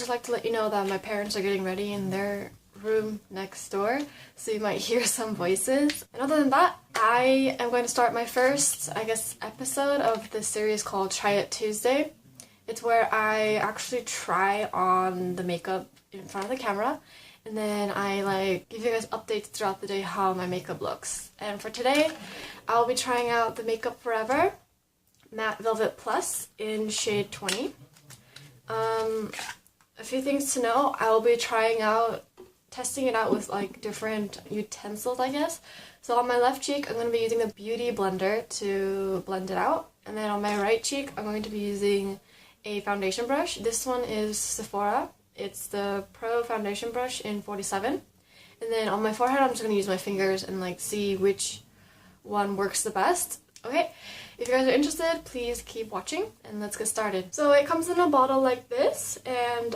just like to let you know that my parents are getting ready in their room next door, so you might hear some voices. And other than that, I am going to start my first, I guess, episode of this series called Try It Tuesday. It's where I actually try on the makeup in front of the camera, and then I like give you guys updates throughout the day how my makeup looks. And for today, I'll be trying out the Makeup Forever Matte Velvet Plus in shade 20. A few things to know, I'll be testing it out with like different utensils, I guess. So on my left cheek, I'm going to be using the Beauty Blender to blend it out. And then on my right cheek, I'm going to be using a foundation brush. This one is Sephora. It's the Pro Foundation Brush in 47. And then on my forehead, I'm just going to use my fingers and like see which one works the best. Okay, if you guys are interested, please keep watching and let's get started. So it comes in a bottle like this, and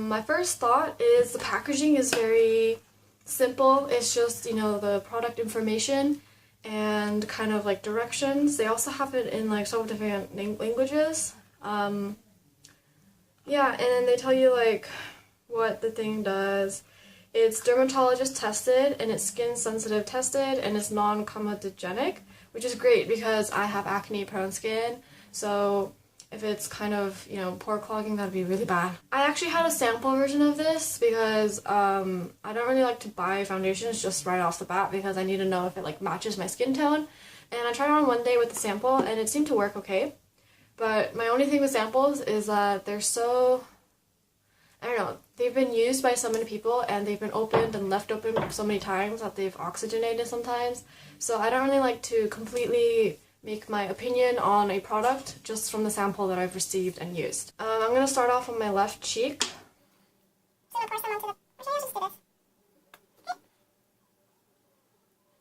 my first thought is the packaging is very simple. It's just, you know, the product information and kind of like directions. They also have it in like several different languages. Yeah, and then they tell you like what the thing does. It's dermatologist tested and it's skin sensitive tested and it's non-comedogenic, which is great because I have acne prone skin, so if it's kind of, you know, pore clogging, that'd be really bad. I actually had a sample version of this because I don't really like to buy foundations just right off the bat because I need to know if it like matches my skin tone. And I tried it on one day with the sample and it seemed to work okay. But my only thing with samples is that they're so, I don't know, they've been used by so many people and they've been opened and left open so many times that they've oxygenated sometimes. So I don't really like to completely make my opinion on a product just from the sample that I've received and used. I'm going to start off on my left cheek.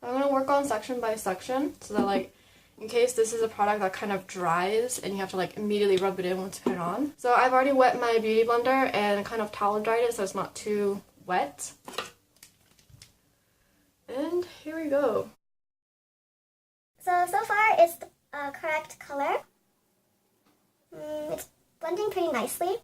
I'm going to work on section by section so that like in case this is a product that kind of dries and you have to like immediately rub it in once you put it on. So I've already wet my Beauty Blender and kind of towel dried it so it's not too wet. And here we go. So far it's the correct color. It's blending pretty nicely.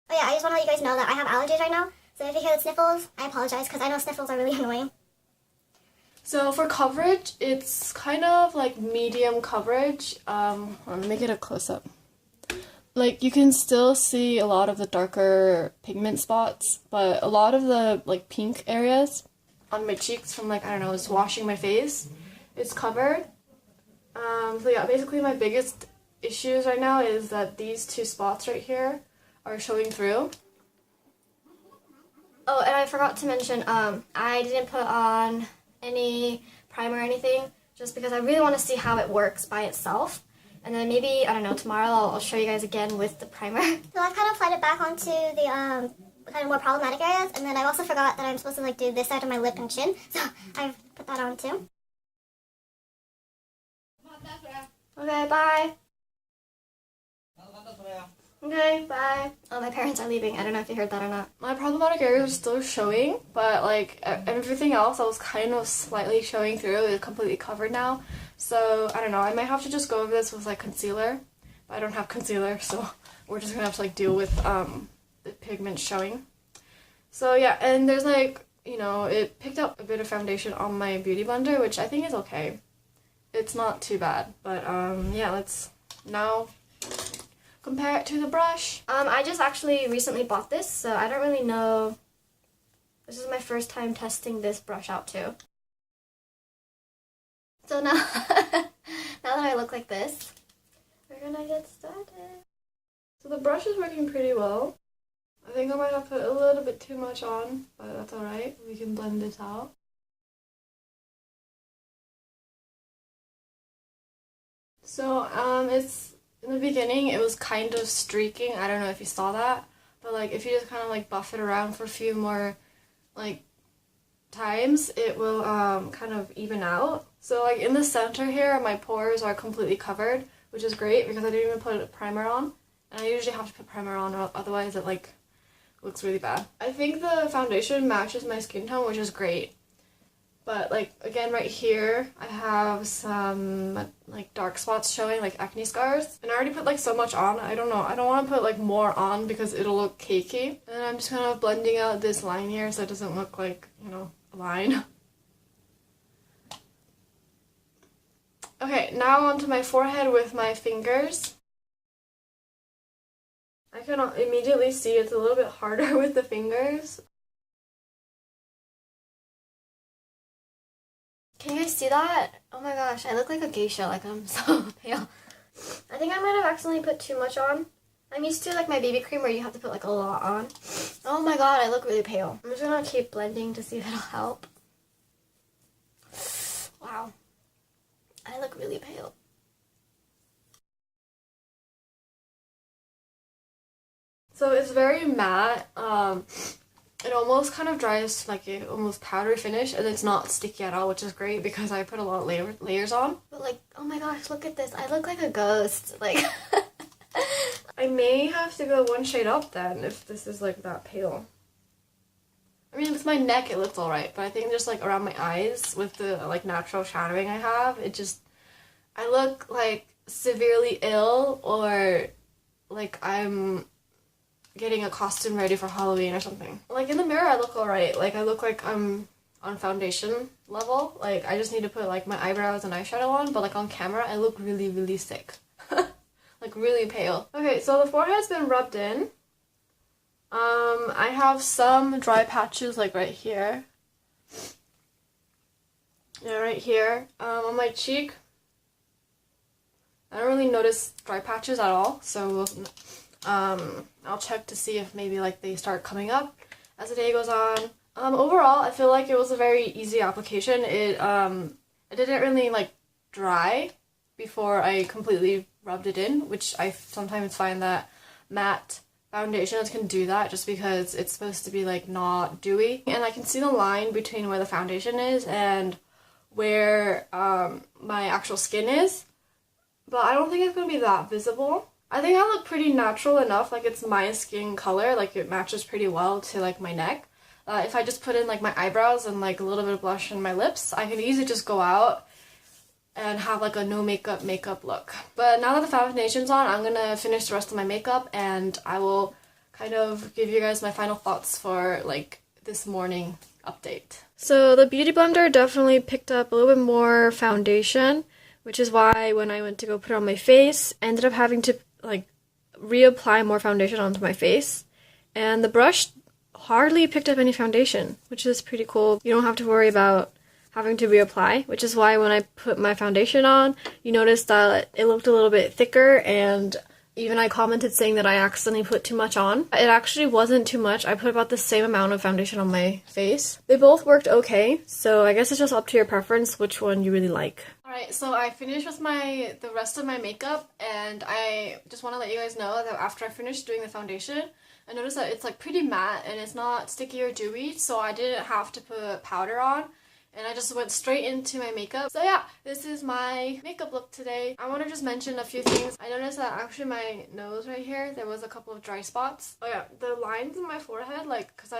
Oh yeah, I just want to let you guys know that I have allergies right now. So if you hear the sniffles, I apologize because I know sniffles are really annoying. So for coverage, it's kind of like medium coverage. Let me make it a close-up. Like, you can still see a lot of the darker pigment spots, but a lot of the, like, pink areas on my cheeks from, like, I don't know, just washing my face, it's covered. So yeah, basically my biggest issues right now is that these two spots right here are showing through. Oh, and I forgot to mention, I didn't put on any primer or anything, just because I really want to see how it works by itself. And then maybe, I don't know, tomorrow I'll show you guys again with the primer. So I kind of applied it back onto the kind of more problematic areas, and then I also forgot that I'm supposed to like do this side of my lip and chin, so I've put that on too. Okay, bye. Okay, bye. Oh, my parents are leaving. I don't know if you heard that or not. My problematic areas are still showing, but like everything else I was kind of slightly showing through is completely covered now. So I don't know, I might have to just go over this with like concealer, but I don't have concealer, so we're just gonna have to like deal with the pigment showing. So yeah, and there's like, you know, it picked up a bit of foundation on my Beauty Blender, which I think is okay. It's not too bad, but yeah, let's now compare it to the brush. I just actually recently bought this, so I don't really know. This is my first time testing this brush out too. So now, now that I look like this, we're gonna get started. So the brush is working pretty well. I think I might have put a little bit too much on, but that's alright. We can blend this out. So, it's in the beginning, it was kind of streaking. I don't know if you saw that, but like if you just kind of like buff it around for a few more like times, it will kind of even out. So like in the center here, my pores are completely covered, which is great because I didn't even put a primer on. And I usually have to put primer on, or otherwise it like looks really bad. I think the foundation matches my skin tone, which is great. But like again right here I have some like dark spots showing, like acne scars, and I already put like so much on. I don't know, I don't want to put like more on because it'll look cakey, and I'm just kind of blending out this line here so it doesn't look like, you know, a line. Okay, now onto my forehead with my fingers. I can immediately see it's a little bit harder with the fingers. Can you guys see that? Oh my gosh, I look like a geisha, like I'm so pale. I think I might have accidentally put too much on. I'm used to like my BB cream where you have to put like a lot on. Oh my god, I look really pale. I'm just gonna keep blending to see if it'll help. Wow. I look really pale. So it's very matte. It almost kind of dries like a almost powdery finish, and it's not sticky at all, which is great because I put a lot of layers on. But like, oh my gosh, look at this. I look like a ghost. Like, I may have to go one shade up then if this is like that pale. I mean, with my neck it looks alright, but I think just like around my eyes with the like natural shadowing I have, it just, I look like severely ill, or like I'm getting a costume ready for Halloween or something. Like in the mirror I look alright, like I look like I'm on foundation level, like I just need to put like my eyebrows and eyeshadow on, but like on camera I look really, really sick. Like really pale. Okay, so the forehead's been rubbed in. I have some dry patches like right here. Yeah, right here. On my cheek, I don't really notice dry patches at all, so I'll check to see if maybe like they start coming up as the day goes on. Overall, I feel like it was a very easy application. It didn't really like dry before I completely rubbed it in, which I sometimes find that matte foundations can do that just because it's supposed to be like not dewy. And I can see the line between where the foundation is and where my actual skin is, but I don't think it's going to be that visible. I think I look pretty natural enough, like it's my skin color, like it matches pretty well to like my neck. If I just put in like my eyebrows and like a little bit of blush in my lips, I can easily just go out and have like a no makeup look. But now that the foundation's on, I'm gonna finish the rest of my makeup and I will kind of give you guys my final thoughts for like this morning update. So the Beauty Blender definitely picked up a little bit more foundation, which is why when I went to go put it on my face, I ended up having to like reapply more foundation onto my face. And the brush hardly picked up any foundation, which is pretty cool. You don't have to worry about having to reapply, which is why when I put my foundation on, you notice that it looked a little bit thicker, and even I commented saying that I accidentally put too much on. It actually wasn't too much. I put about the same amount of foundation on my face. They both worked okay, so I guess it's just up to your preference which one you really like. Alright, so I finished with the rest of my makeup, and I just want to let you guys know that after I finished doing the foundation, I noticed that it's like pretty matte and it's not sticky or dewy, so I didn't have to put powder on. And I just went straight into my makeup. So yeah, this is my makeup look today. I want to just mention a few things. I noticed that actually my nose right here, there was a couple of dry spots. Oh yeah, the lines in my forehead, like, cause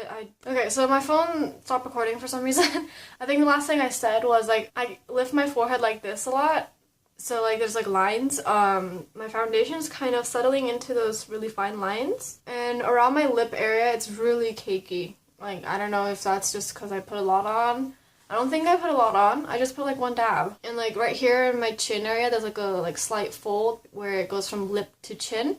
okay, so my phone stopped recording for some reason. I think the last thing I said was like, I lift my forehead like this a lot. So like there's like lines. My foundation is kind of settling into those really fine lines. And around my lip area, it's really cakey. Like, I don't know if that's just cause I put a lot on. I don't think I put a lot on. I just put like one dab. And like right here in my chin area, there's like a slight fold where it goes from lip to chin.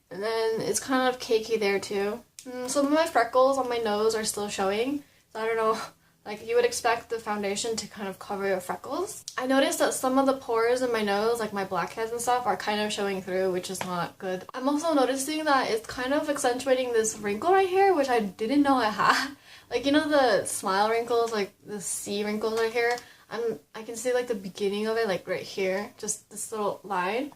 And then it's kind of cakey there too. Some of my freckles on my nose are still showing. So I don't know, like you would expect the foundation to kind of cover your freckles. I noticed that some of the pores in my nose, like my blackheads and stuff, are kind of showing through, which is not good. I'm also noticing that it's kind of accentuating this wrinkle right here, which I didn't know I had. Like, you know the smile wrinkles, like the C wrinkles right here? I can see like the beginning of it, like right here. Just this little line.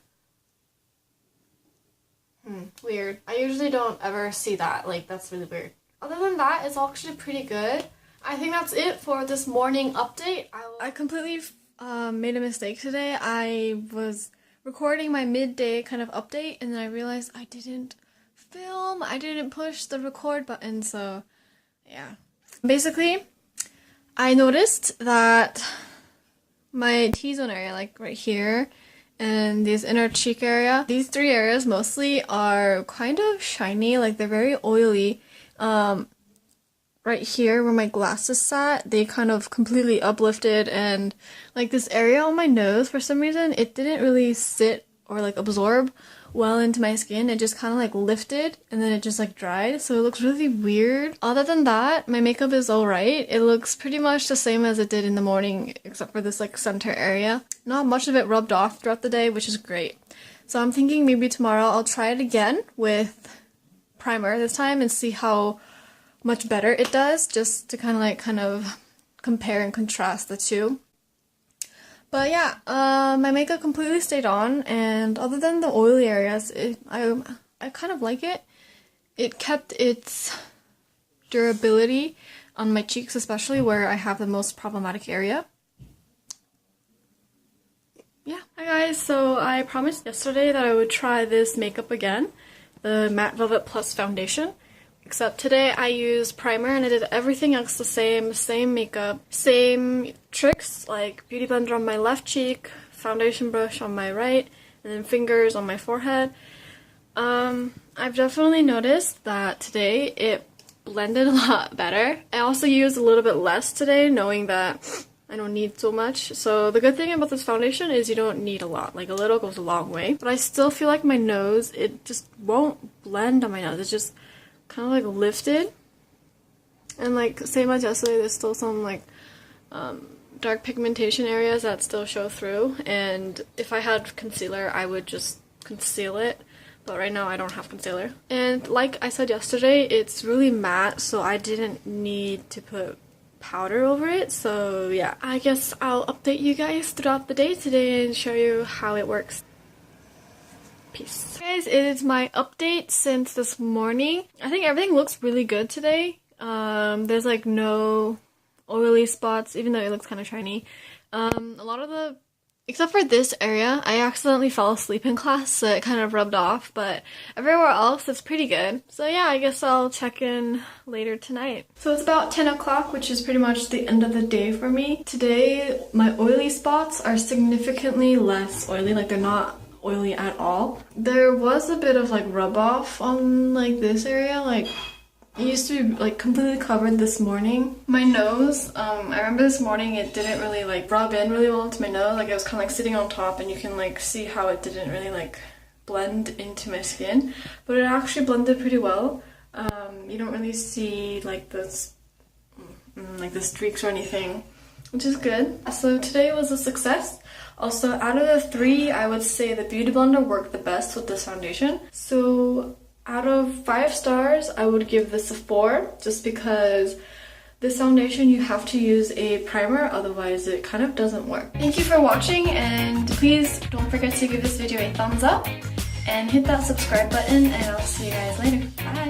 Weird. I usually don't ever see that. Like, that's really weird. Other than that, it's actually pretty good. I think that's it for this morning update. I completely made a mistake today. I was recording my midday kind of update, and then I realized I didn't film. I didn't push the record button, so yeah. Basically, I noticed that my T-zone area, like right here, and this inner cheek area, these three areas mostly are kind of shiny, like they're very oily. Right here where my glasses sat, they kind of completely uplifted, and like this area on my nose, for some reason, it didn't really sit or like absorb well into my skin. It just kind of like lifted and then it just like dried, so it looks really weird. Other than that, my makeup is alright. It looks pretty much the same as it did in the morning, except for this like center area. Not much of it rubbed off throughout the day, which is great. So I'm thinking maybe tomorrow I'll try it again with primer this time and see how much better it does, just to kind of compare and contrast the two. But yeah, my makeup completely stayed on, and other than the oily areas, I kind of like it. It kept its durability on my cheeks, especially where I have the most problematic area. Yeah. Hi guys, so I promised yesterday that I would try this makeup again, the Matte Velvet Plus foundation. Except today I used primer and I did everything else the same makeup, same tricks, like beauty blender on my left cheek, foundation brush on my right, and then fingers on my forehead. I've definitely noticed that today it blended a lot better. I also used a little bit less today, knowing that I don't need so much. So the good thing about this foundation is you don't need a lot. Like a little goes a long way. But I still feel like my nose, it just won't blend on my nose. It's just kind of like lifted, and like same as yesterday, there's still some like dark pigmentation areas that still show through, and if I had concealer I would just conceal it, but right now I don't have concealer. And like I said yesterday, it's really matte, so I didn't need to put powder over it. So yeah, I guess I'll update you guys throughout the day today and show you how it works. Peace. Guys, it is my update since this morning. I think everything looks really good today. There's like no oily spots, even though it looks kind of shiny. A lot of the, except for this area, I accidentally fell asleep in class, so it kind of rubbed off, but everywhere else it's pretty good. So yeah, I guess I'll check in later tonight. So it's about 10 o'clock, which is pretty much the end of the day for me. Today, my oily spots are significantly less oily, like they're not oily at all. There was a bit of like rub off on like this area, like it used to be like completely covered this morning. My nose, I remember this morning it didn't really like rub in really well into my nose, like it was kind of like sitting on top, and you can like see how it didn't really like blend into my skin, but it actually blended pretty well. You don't really see like this like the streaks or anything, which is good. So today was a success. Also, out of the three, I would say the Beauty Blender worked the best with this foundation. So out of 5 stars, I would give this a 4, just because this foundation you have to use a primer, otherwise it kind of doesn't work. Thank you for watching, and please don't forget to give this video a thumbs up and hit that subscribe button, and I'll see you guys later. Bye!